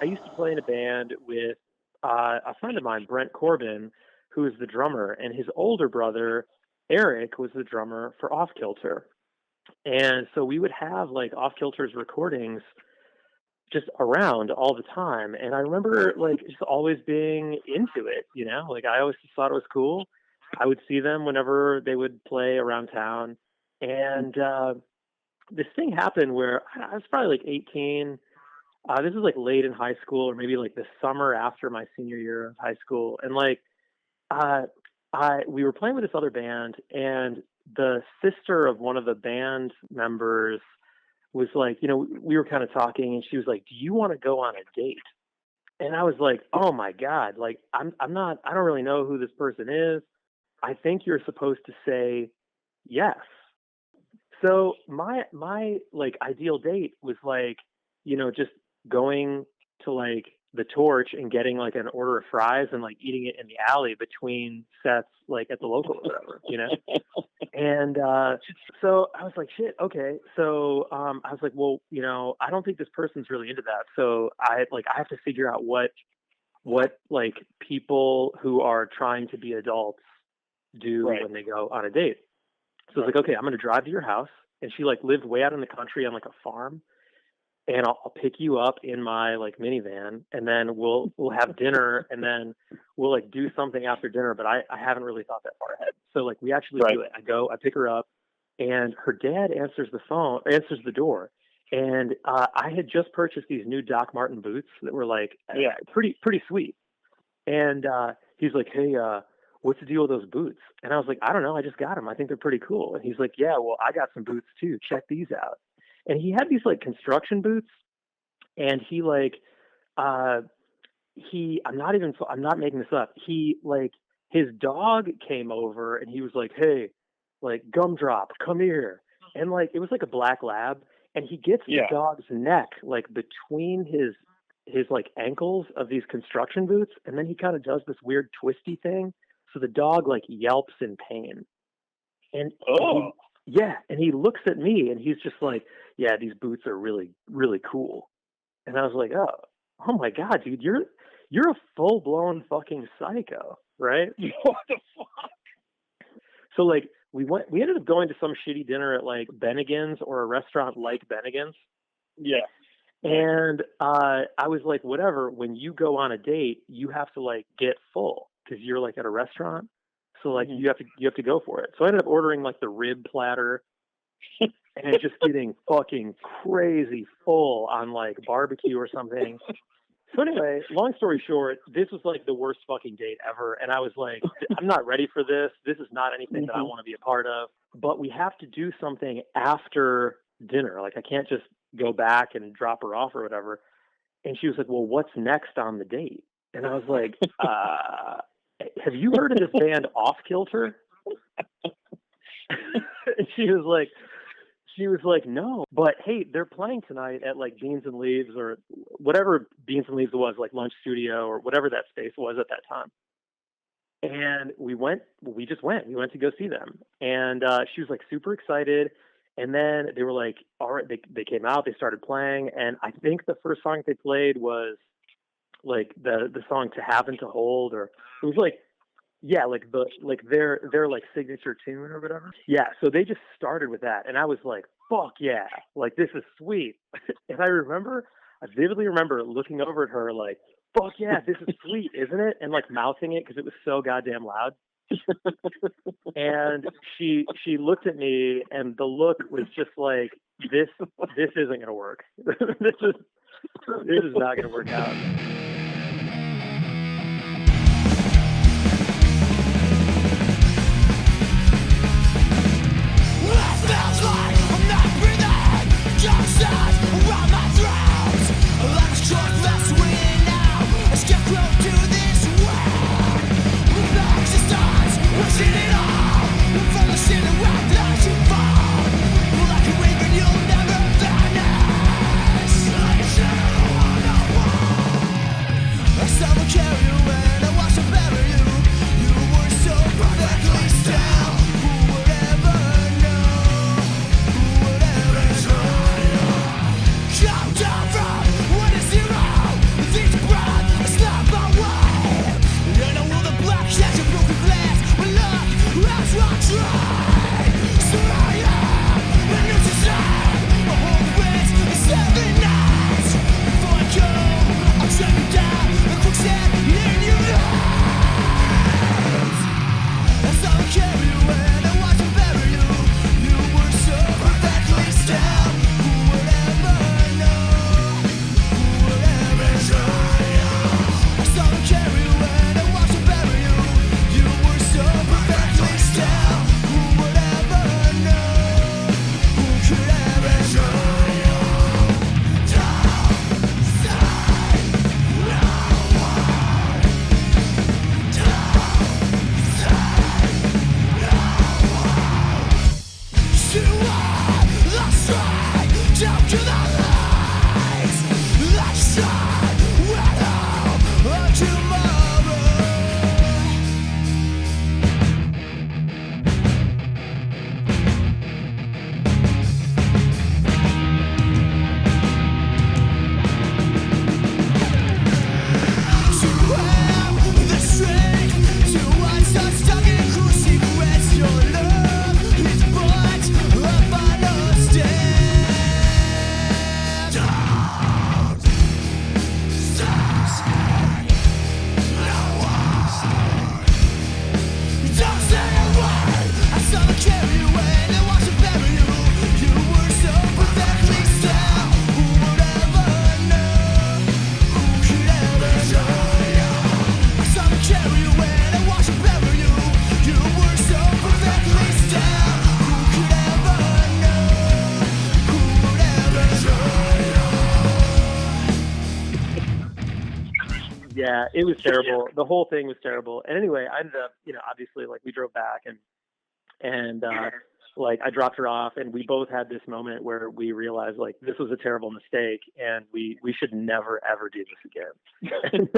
I used to play in a band with a friend of mine, Brent Corbin, who is the drummer, and his older brother, Eric, was the drummer for Off Kilter. And so we would have like Off Kilter's recordings just around all the time. And I remember like just always being into it, you know, like I always just thought it was cool. I would see them whenever they would play around town. And this thing happened where I was probably like 18. This was like late in high school, or maybe like the summer after my senior year of high school. And like, we were playing with this other band, and the sister of one of the band members was like, you know, we were kind of talking, and she was like, "Do you want to go on a date?" And I was like, "Oh my God, like I don't really know who this person is. I think you're supposed to say yes." So my like ideal date was like, you know, just going to like the Torch and getting like an order of fries and like eating it in the alley between sets, like at the local or whatever, you know? And so I was like, shit, okay. So I was like, well, you know, I don't think this person's really into that. So I have to figure out what like people who are trying to be adults do when they go on a date. So I was like, okay, I'm going to drive to your house. And she like lived way out in the country on like a farm. And I'll pick you up in my like minivan, and then we'll have dinner, and then we'll like do something after dinner. But I haven't really thought that far ahead. So like we actually do it. I pick her up, and her dad answers the door. And I had just purchased these new Doc Marten boots that were like pretty sweet. And he's like, "Hey, what's the deal with those boots?" And I was like, "I don't know. I just got them. I think they're pretty cool." And he's like, "Yeah, well, I got some boots too. Check these out." And he had these like construction boots, and he like, I'm not making this up. He like, his dog came over, and he was like, "Hey, like Gumdrop, come here." And like, it was like a black lab, and he gets the dog's neck, like between his like ankles of these construction boots. And then he kind of does this weird twisty thing. So the dog like yelps in pain. And and he looks at me, and he's just like, "Yeah, these boots are really, really cool." And I was like, oh my God, dude, you're a full blown fucking psycho, right? What the fuck? So like we ended up going to some shitty dinner at like Bennigan's, or a restaurant like Bennigan's. Yeah. And I was like, whatever, when you go on a date, you have to like get full, because you're like at a restaurant. So like you have to go for it. So I ended up ordering like the rib platter and just getting fucking crazy full on like barbecue or something. So anyway, long story short, this was like the worst fucking date ever. And I was like, I'm not ready for this. This is not anything that I want to be a part of. But we have to do something after dinner. Like I can't just go back and drop her off or whatever. And she was like, "Well, what's next on the date?" And I was like, "Have you heard of this band Off Kilter?" And she was like, "No, but hey, they're playing tonight at like Beans and Leaves, or whatever Beans and Leaves was, like Lunch Studio or whatever that space was at that time." And we went to go see them. And she was like super excited. And then they were like, all right, they came out, they started playing. And I think the first song they played was like the song To Have and To Hold, or it was like, like their like signature tune or whatever. Yeah. So they just started with that. And I was like, fuck yeah, like this is sweet. And I vividly remember looking over at her like, fuck yeah, this is sweet, isn't it? And like mouthing it because it was so goddamn loud. And she looked at me, and the look was just like, this isn't gonna work. this is not gonna work out. Yeah, it was terrible. The whole thing was terrible. And anyway, I ended up, obviously, like, we drove back and like, I dropped her off, and we both had this moment where we realized, like, this was a terrible mistake, and we should never ever do this again.